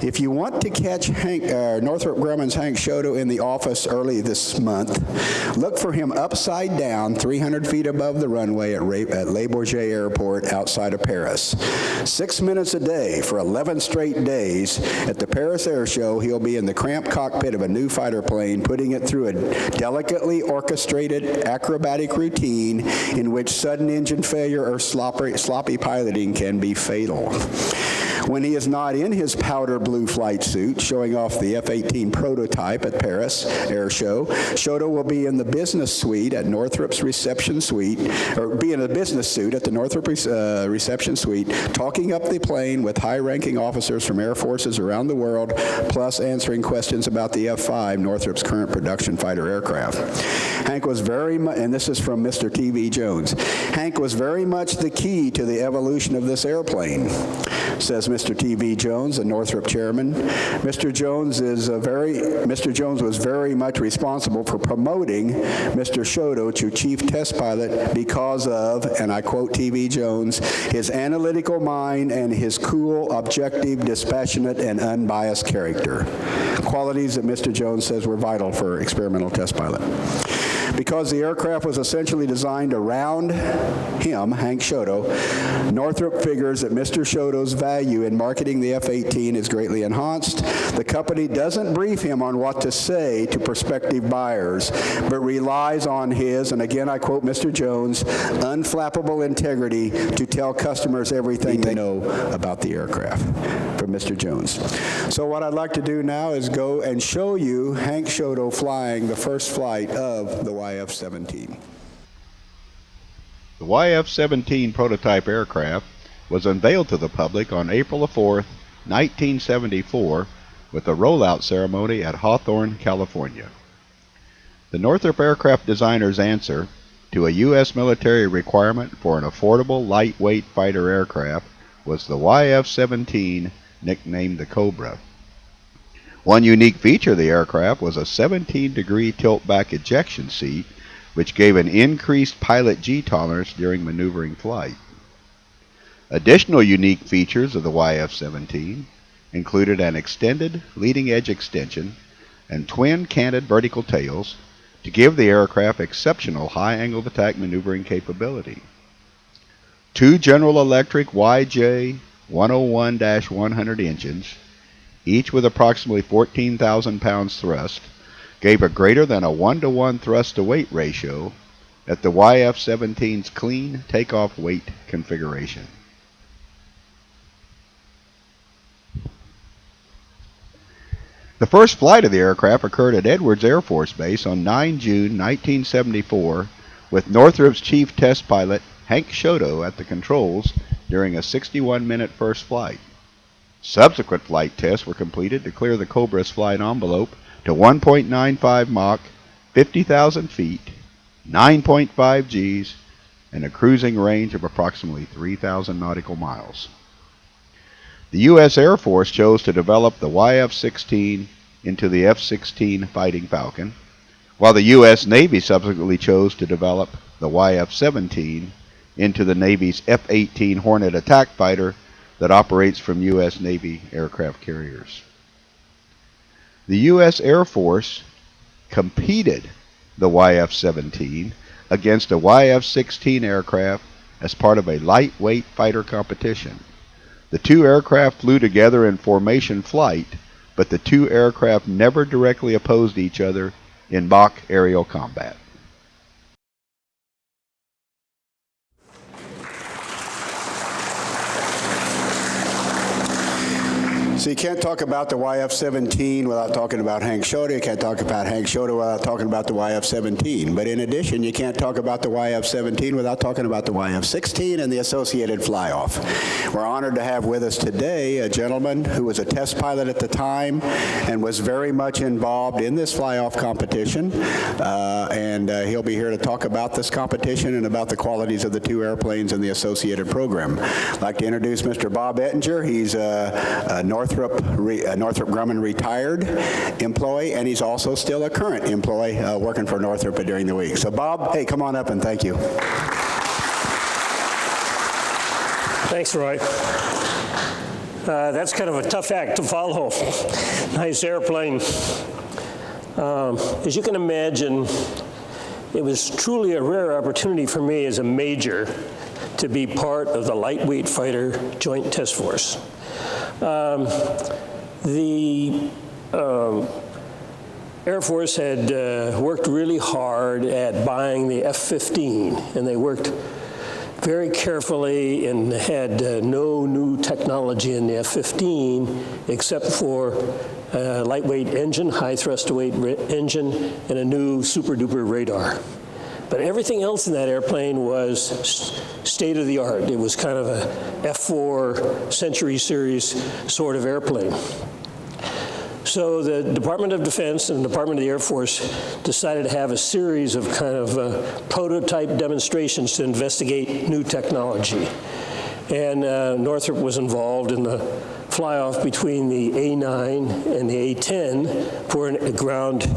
If you want to catch Northrop Grumman's Hank Chouteau in the office early this month, look for him upside down 300 feet above the runway at Le Bourget Airport outside of Paris. 6 minutes a day for 11 straight days at the Paris Air Show, he'll be in the cramped cockpit of a new fighter plane, putting it through a delicately orchestrated acrobatic routine in which sudden engine failure or sloppy piloting can be fatal. When he is not in his powder blue flight suit, showing off the F-18 prototype at Paris Air Show, Chouteau will be in the business suite at Northrop's reception suite, or be in a business suit at the Northrop reception suite, talking up the plane with high-ranking officers from air forces around the world, plus answering questions about the F-5, Northrop's current production fighter aircraft. Hank was very much, and this is from Mr. T.V. Jones, Hank was very much the key to the evolution of this airplane, says Mr. Mr. T.V. Jones, the Northrop chairman. Mr. Jones was very much responsible for promoting Mr. Chouteau to chief test pilot because of, and I quote T.V. Jones, his analytical mind and his cool, objective, dispassionate, and unbiased character. Qualities that Mr. Jones says were vital for experimental test pilot. Because the aircraft was essentially designed around him, Hank Chouteau, Northrop figures that Mr. Chouteau's value in marketing the F-18 is greatly enhanced. The company doesn't brief him on what to say to prospective buyers, but relies on his, and again I quote Mr. Jones, unflappable integrity to tell customers everything they know about the aircraft, from Mr. Jones. So what I'd like to do now is go and show you Hank Chouteau flying the first flight of the YF-17. The YF-17 prototype aircraft was unveiled to the public on April 4, 1974, with a rollout ceremony at Hawthorne, California. The Northrop aircraft designer's answer to a U.S. military requirement for an affordable, lightweight fighter aircraft was the YF-17, nicknamed the Cobra. One unique feature of the aircraft was a 17-degree tilt-back ejection seat, which gave an increased pilot G-tolerance during maneuvering flight. Additional unique features of the YF-17 included an extended leading-edge extension and twin canted vertical tails to give the aircraft exceptional high-angle of attack maneuvering capability. Two General Electric YJ-101-100 engines, each with approximately 14,000 pounds thrust, gave a greater than a 1-to-1 thrust-to-weight ratio at the YF-17's clean takeoff weight configuration. The first flight of the aircraft occurred at Edwards Air Force Base on 9 June 1974 with Northrop's chief test pilot Hank Chouteau at the controls during a 61-minute first flight. Subsequent flight tests were completed to clear the Cobra's flight envelope to 1.95 Mach, 50,000 feet, 9.5 Gs, and a cruising range of approximately 3,000 nautical miles. The U.S. Air Force chose to develop the YF-16 into the F-16 Fighting Falcon, while the U.S. Navy subsequently chose to develop the YF-17 into the Navy's F-18 Hornet attack fighter that operates from U.S. Navy aircraft carriers. The U.S. Air Force competed the YF-17 against a YF-16 aircraft as part of a lightweight fighter competition. The two aircraft flew together in formation flight, but the two aircraft never directly opposed each other in mock aerial combat. So you can't talk about the YF-17 without talking about Hank Chouteau. You can't talk about Hank Chouteau without talking about the YF-17. But in addition, you can't talk about the YF-17 without talking about the YF-16 and the associated fly-off. We're honored to have with us today a gentleman who was a test pilot at the time and was very much involved in this fly-off competition. He'll be here to talk about this competition and about the qualities of the two airplanes and the associated program. I'd like to introduce Mr. Bob Ettinger. He's a Northrop Grumman retired employee, and he's also still a current employee working for Northrop during the week. So Bob, hey, come on up and thank you. Thanks, Roy. That's kind of a tough act to follow. Nice airplane. As you can imagine, it was truly a rare opportunity for me as a major to be part of the Lightweight Fighter Joint Task Force. The Air Force had worked really hard at buying the F-15, and they worked very carefully and had no new technology in the F-15 except for a lightweight engine, high thrust-to-weight engine, and a new super-duper radar. But everything else in that airplane was state-of-the-art. It was kind of a F-4 Century Series sort of airplane. So the Department of Defense and the Department of the Air Force decided to have a series of kind of prototype demonstrations to investigate new technology. And Northrop was involved in the fly-off between the A-9 and the A-10 for a ground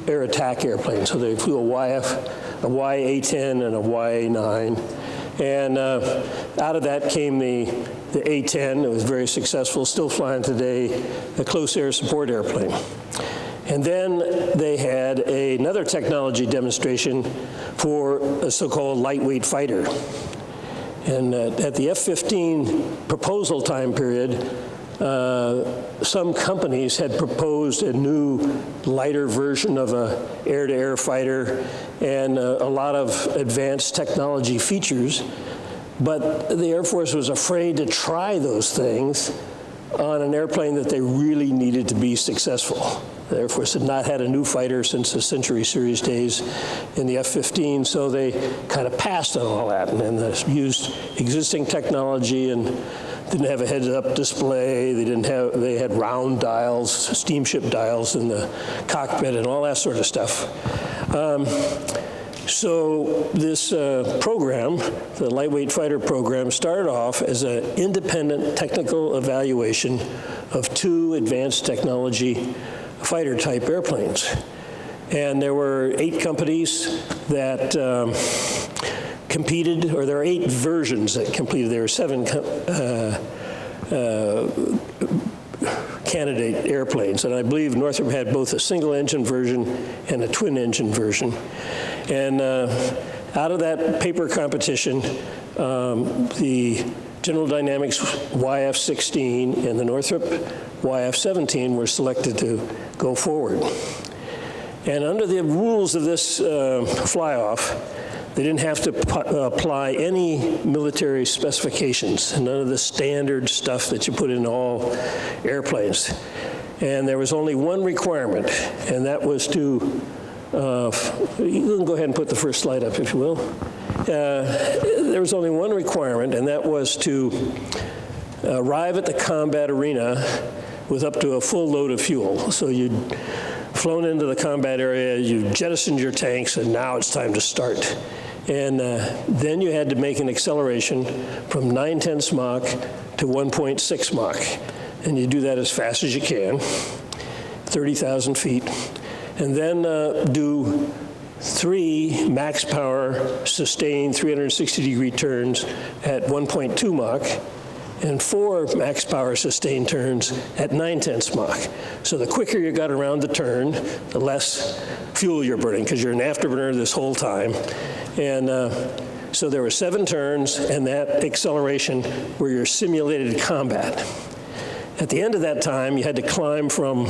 air attack airplane. So they flew a YA-10 and a YA-9. And out of that came the A-10. It was very successful, still flying today, a close air support airplane. And then they had another technology demonstration for a so-called lightweight fighter. And at the F-15 proposal time period, some companies had proposed a new, lighter version of a air-to-air fighter and a lot of advanced technology features, but the Air Force was afraid to try those things on an airplane that they really needed to be successful. The Air Force had not had a new fighter since the Century Series days in the F-15, so they kind of passed on all that and used existing technology and didn't have a heads-up display. They had round dials, steamship dials in the cockpit and all that sort of stuff. So this program, the lightweight fighter program, started off as an independent technical evaluation of 2 advanced technology fighter-type airplanes. And there were 8 companies that competed, or there are 8 versions that competed. There were 7 candidate airplanes, and I believe Northrop had both a single-engine version and a twin-engine version. And out of that paper competition, the General Dynamics YF-16 and the Northrop YF-17 were selected to go forward. And under the rules of this fly-off, they didn't have to apply any military specifications, and none of the standard stuff that you put in all airplanes. And there was only one requirement, and that was to, you can go ahead and put the first slide up, if you will. There was only one requirement, and that was to arrive at the combat arena with up to a full load of fuel. So you'd flown into the combat area, you jettisoned your tanks, and now it's time to start. And then you had to make an acceleration from 9/10 Mach to 1.6 Mach. And you do that as fast as you can, 30,000 feet. And then do 3 max power sustained 360-degree turns at 1.2 Mach and 4 max power sustained turns at 9/10 Mach. So the quicker you got around the turn, the less fuel you're burning, because you're an afterburner this whole time. And so there were 7 turns, and that acceleration were your simulated combat. At the end of that time, you had to climb from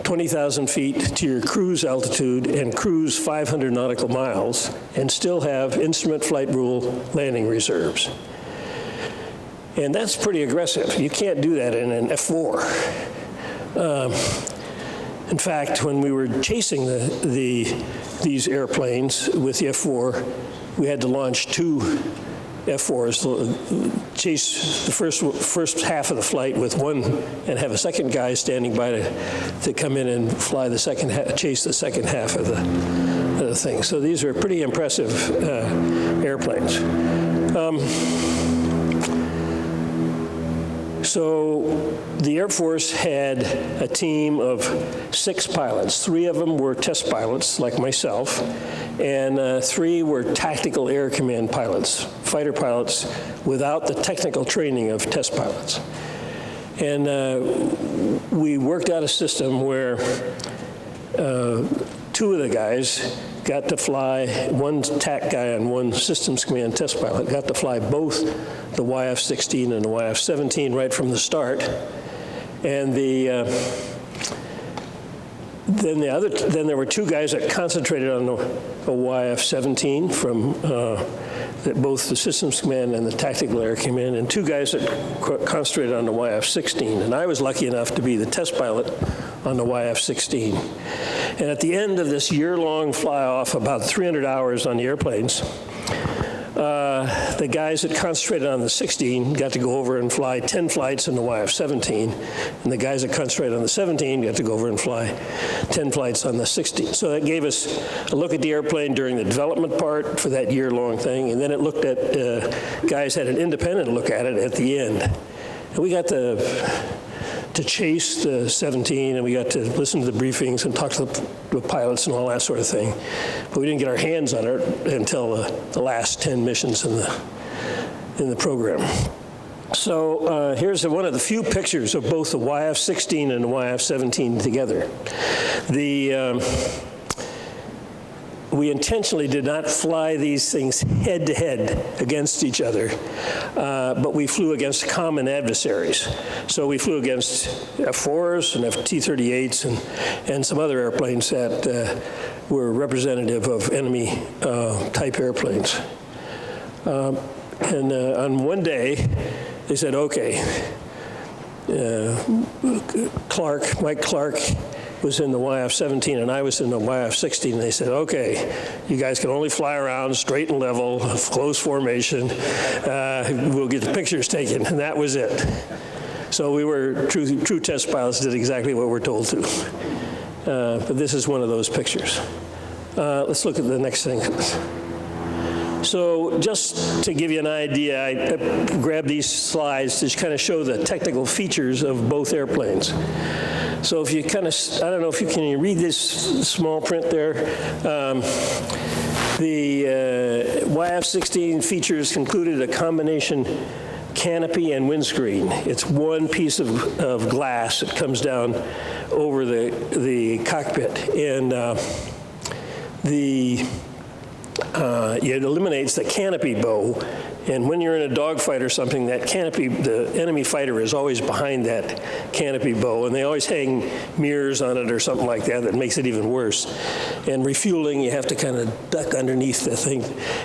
20,000 feet to your cruise altitude and cruise 500 nautical miles and still have instrument flight rule landing reserves. And that's pretty aggressive. You can't do that in an F-4. In fact, when we were chasing these airplanes with the F-4, we had to launch 2 F-4s, chase the first half of the flight with one, and have a second guy standing by to come in and fly the second chase the second half of the thing. So these are pretty impressive airplanes. So the Air Force had a team of 6 pilots. 3 of them were test pilots, like myself, and 3 were tactical air command pilots, fighter pilots without the technical training of test pilots. And we worked out a system where 2 of the guys got to fly, one TAC guy and one systems command test pilot got to fly both the YF-16 and the YF-17 right from the start. And then there were 2 guys that concentrated on the YF-17 from both the systems command and the tactical air command, and 2 guys that concentrated on the YF-16. And I was lucky enough to be the test pilot on the YF-16. And at the end of this year-long fly-off, about 300 hours on the airplanes, The guys that concentrated on the 16 got to go over and fly 10 flights in the YF-17, and the guys that concentrated on the 17 got to go over and fly 10 flights on the 16. So that gave us a look at the airplane during the development part for that year-long thing, and then it looked at, guys had an independent look at it at the end. And we got to chase the 17, and we got to listen to the briefings and talk to the pilots and all that sort of thing. But we didn't get our hands on it until the last 10 missions in the program. So here's one of the few pictures of both the YF-16 and the YF-17 together. We intentionally did not fly these things head-to-head against each other, but we flew against common adversaries. So we flew against F-4s and T-38s and some other airplanes that were representative of enemy-type airplanes. And on one day, they said, okay, Mike Clark was in the YF-17 and I was in the YF-16, and they said, okay, you guys can only fly around straight and level, close formation, we'll get the pictures taken, and that was it. So we were, true test pilots did exactly what we're told to. But this is one of those pictures. Let's look at the next thing. So just to give you an idea, I grabbed these slides to kind of show the technical features of both airplanes. So if you kind of, I don't know if you can read this small print there. The YF-16 features included a combination canopy and windscreen. It's one piece of glass that comes down over the cockpit, and it eliminates the canopy bow. And when you're in a dogfight or something, that canopy, the enemy fighter is always behind that canopy bow, and they always hang mirrors on it or something like that that makes it even worse. And refueling, you have to kind of duck underneath the thing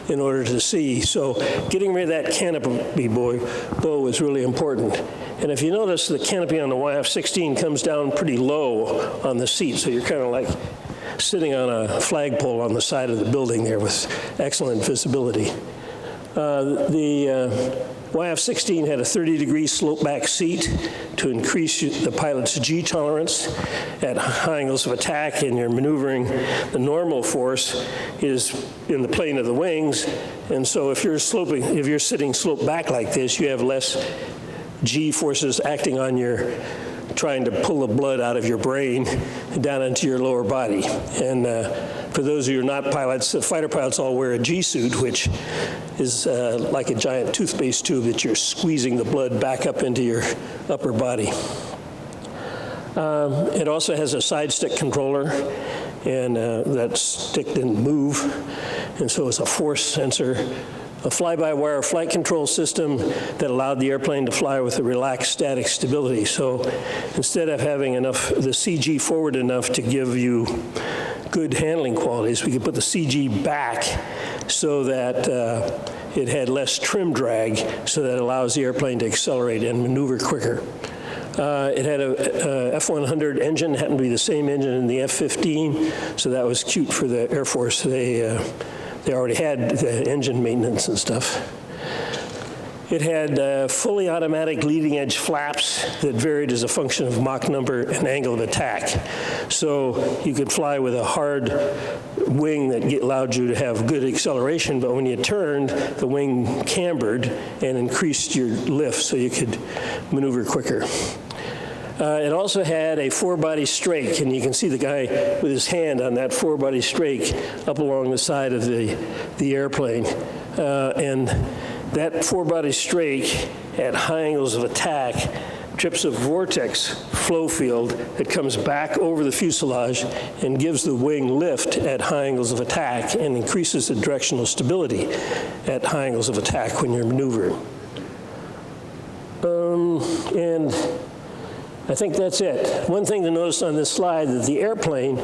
in order to see. So getting rid of that canopy bow is really important. And if you notice, the canopy on the YF-16 comes down pretty low on the seat, so you're kind of like sitting on a flagpole on the side of the building there with excellent visibility. The YF-16 had a 30-degree slope-back seat to increase the pilot's G tolerance at high angles of attack, and you're maneuvering. The normal force is in the plane of the wings, and so if you're sitting slope back like this, you have less G forces acting on your, trying to pull the blood out of your brain down into your lower body. And for those of you who are not pilots, the fighter pilots all wear a G suit, which is like a giant toothpaste tube that you're squeezing the blood back up into your upper body. It also has a side stick controller, and that stick didn't move, and so it's a force sensor. A fly-by-wire flight control system that allowed the airplane to fly with a relaxed static stability. So instead of having the CG forward enough to give you good handling qualities, we could put the CG back so that it had less trim drag, so that it allows the airplane to accelerate and maneuver quicker. It had a F-100 engine, happened to be the same engine in the F-15, so that was cute for the Air Force. They already had the engine maintenance and stuff. It had fully automatic leading edge flaps that varied as a function of Mach number and angle of attack. So you could fly with a hard wing that allowed you to have good acceleration, but when you turned, the wing cambered and increased your lift so you could maneuver quicker. It also had a four-body strake, and you can see the guy with his hand on that four-body strake up along the side of the airplane. And that four-body strake at high angles of attack trips a vortex flow field that comes back over the fuselage and gives the wing lift at high angles of attack and increases the directional stability at high angles of attack when you're maneuvering. And I think that's it. One thing to notice on this slide, that the airplane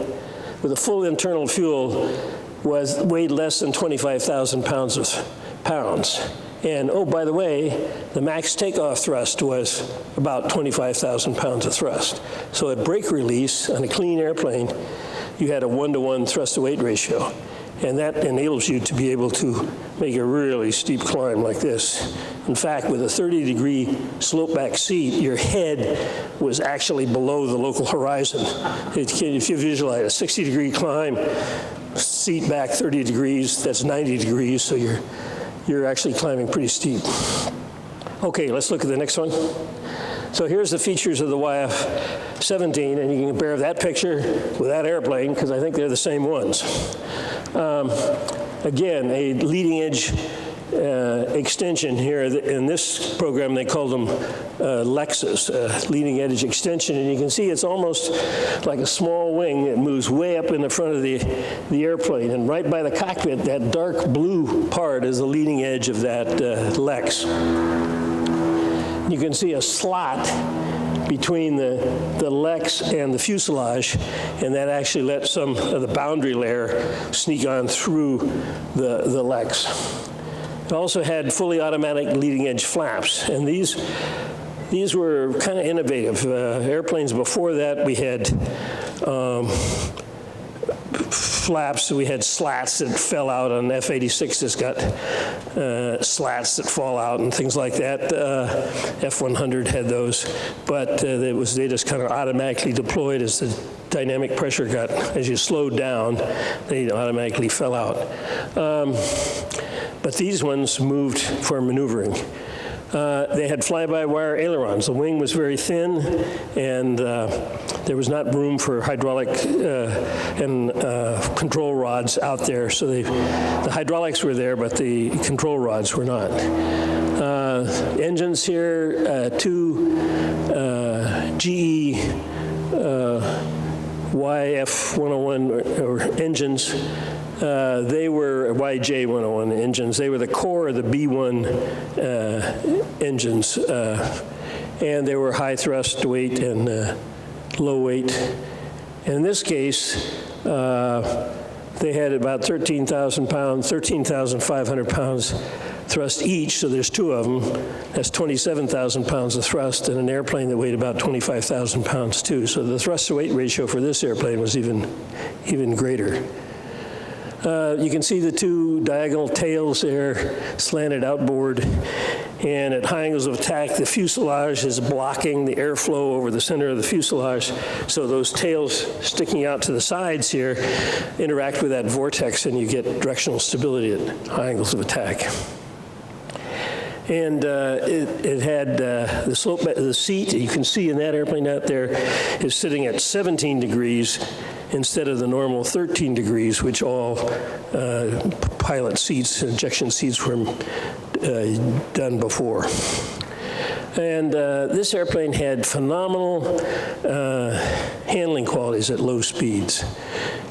with a full internal fuel weighed less than 25,000 pounds. And oh, by the way, the max takeoff thrust was about 25,000 pounds of thrust. So at brake release on a clean airplane, you had a 1-to-1 thrust-to-weight ratio. and that enables you to be able to make a really steep climb like this. In fact, with a 30-degree slope-back seat, your head was actually below the local horizon. If you visualize a 60-degree climb, seat back 30 degrees, that's 90 degrees, so you're actually climbing pretty steep. Okay, let's look at the next one. So here's the features of the YF-17, and you can compare that picture with that airplane, because I think they're the same ones. Again, a leading edge extension here. In this program, they called them Lexus, leading edge extension. And you can see it's almost like a small wing that moves way up in the front of the airplane. And right by the cockpit, that dark blue part is the leading edge of that Lex. You can see a slot between the Lex and the fuselage, and that actually let some of the boundary layer sneak on through the Lex. It also had fully automatic leading edge flaps, and these were kind of innovative. Airplanes before that, we had flaps, we had slats that fell out on F-86 that's got slats that fall out and things like that. F-100 had those, but they just kind of automatically deployed as the dynamic pressure got, as you slowed down, they automatically fell out. But these ones moved for maneuvering. They had fly-by-wire ailerons. The wing was very thin, and there was not room for hydraulic and control rods out there. So the hydraulics were there, but the control rods were not. Engines here, two GE YF-101 or engines. They were YJ-101 engines. They were the core of the B-1 engines, and they were high thrust weight and low weight. And in this case, they had about 13,000 pounds, 13,500 pounds thrust each, so there's two of them. That's 27,000 pounds of thrust, and an airplane that weighed about 25,000 pounds too. So the thrust-to-weight ratio for this airplane was even greater. You can see the two diagonal tails there, slanted outboard, and at high angles of attack, the fuselage is blocking the airflow over the center of the fuselage, so those tails sticking out to the sides here interact with that vortex, and you get directional stability at high angles of attack. And it had the slope, the seat, you can see in that airplane out there, is sitting at 17 degrees instead of the normal 13 degrees, which all pilot seats, injection seats were done before. And this airplane had phenomenal handling qualities at low speeds.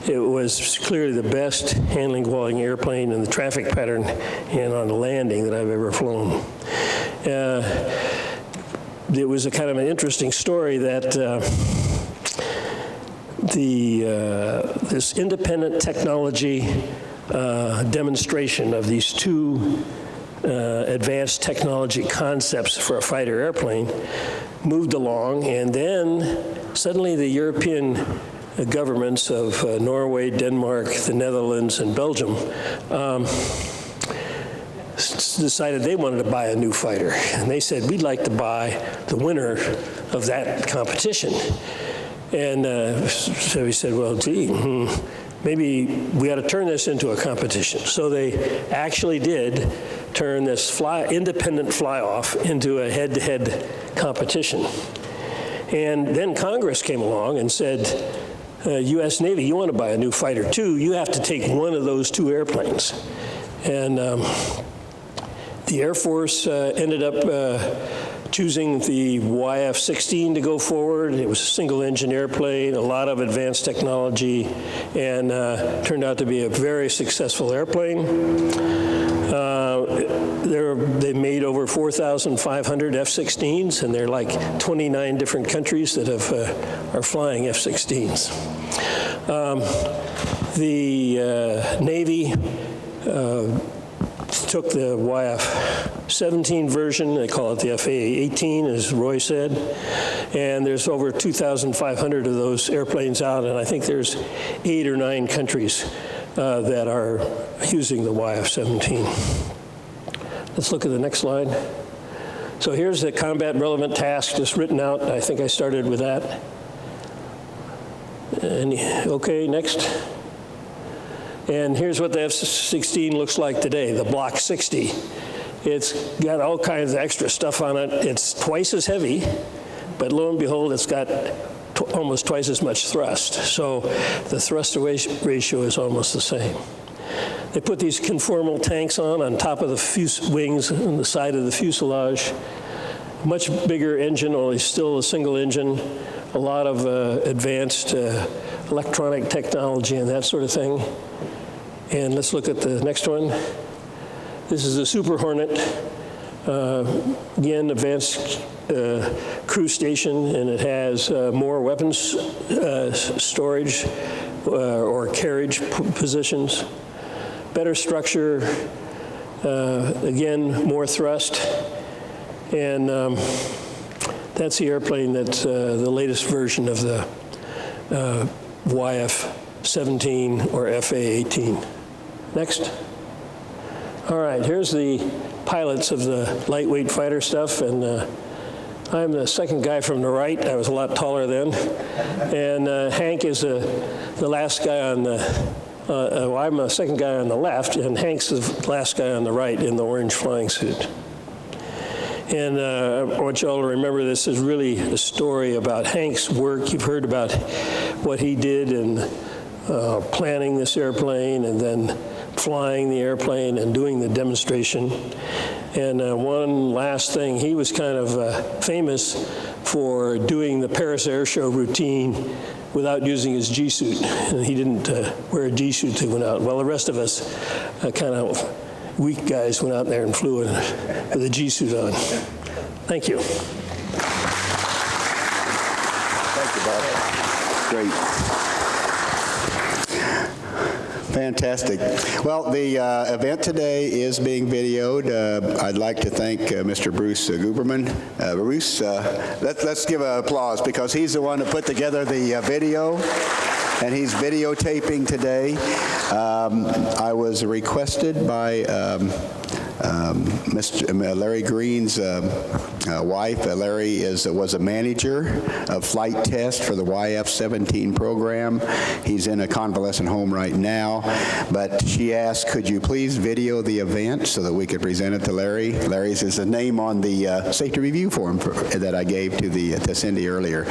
It was clearly the best handling quality airplane in the traffic pattern and on the landing that I've ever flown. It was a kind of an interesting story that this independent technology demonstration of these two advanced technology concepts for a fighter airplane moved along, and then suddenly the European governments of Norway, Denmark, the Netherlands, and Belgium decided they wanted to buy a new fighter. And they said, we'd like to buy the winner of that competition. And so we said, well, gee, maybe we ought to turn this into a competition. So they actually did turn this independent fly-off into a head-to-head competition. And then Congress came along and said, U.S. Navy, you want to buy a new fighter too, you have to take one of those two airplanes. And the Air Force ended up choosing the YF-16 to go forward. It was a single-engine airplane, a lot of advanced technology, and turned out to be a very successful airplane. They made over 4,500 F-16s, and there are like 29 different countries that are flying F-16s. The Navy took the YF-17 version, they call it the FA-18, as Roy said, and there's over 2,500 of those airplanes out, and I think there's 8 or 9 countries that are using the YF-17. Let's look at the next slide. So here's the combat relevant task just written out. I think I started with that. And, okay, next. And here's what the F-16 looks like today, the Block 60. It's got all kinds of extra stuff on it. It's twice as heavy, but lo and behold, it's got almost twice as much thrust. So the thrust ratio is almost the same. They put these conformal tanks on top of the wings on the side of the fuselage. Much bigger engine, only still a single engine. A lot of advanced electronic technology and that sort of thing. And let's look at the next one. This is a Super Hornet. Again, advanced crew station, and it has more weapons storage or carriage positions. Better structure, again, more thrust. And that's the airplane that's the latest version of the YF-17 or F-A-18. Next. All right, here's the pilots of the lightweight fighter stuff, and I'm the second guy from the right. I was a lot taller then. And Hank is the last guy on the, well, I'm the second guy on the left, and Hank's the last guy on the right in the orange flying suit. And I want you all to remember this is really a story about Hank's work. You've heard about what he did in planning this airplane and then flying the airplane and doing the demonstration. And one last thing, he was kind of famous for doing the Paris Air Show routine without using his G-suit. And he didn't wear a G-suit to went out. Well, the rest of us kind of weak guys went out there and flew with a G-suit on. Thank you. Thank you, Bob. Great. Fantastic. Well, the event today is being videoed. I'd like to thank Mr. Bruce Guberman. Bruce, let's give an applause because he's the one that put together the video, and he's videotaping today. I was requested by Mr. Larry Green's wife. Larry was a manager of flight test for the YF-17 program. He's in a convalescent home right now, but she asked, could you please video the event so that we could present it to Larry? Larry's is the name on the safety review form that I gave to Cindy earlier.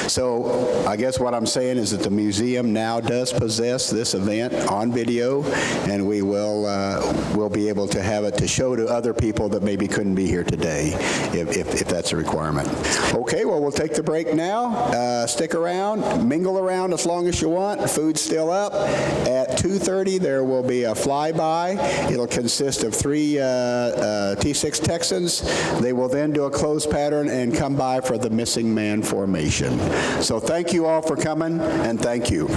So I guess what I'm saying is that the museum now does possess this event on video, and we will we'll be able to have it to show to other people that maybe couldn't be here today, if that's a requirement. Okay, well, we'll take the break now. Stick around, mingle around as long as you want. Food's still up. At 2:30, there will be a flyby. It'll consist of 3 T-6 Texans. They will then do a closed pattern and come by for the missing man formation. So thank you all for coming, and thank you.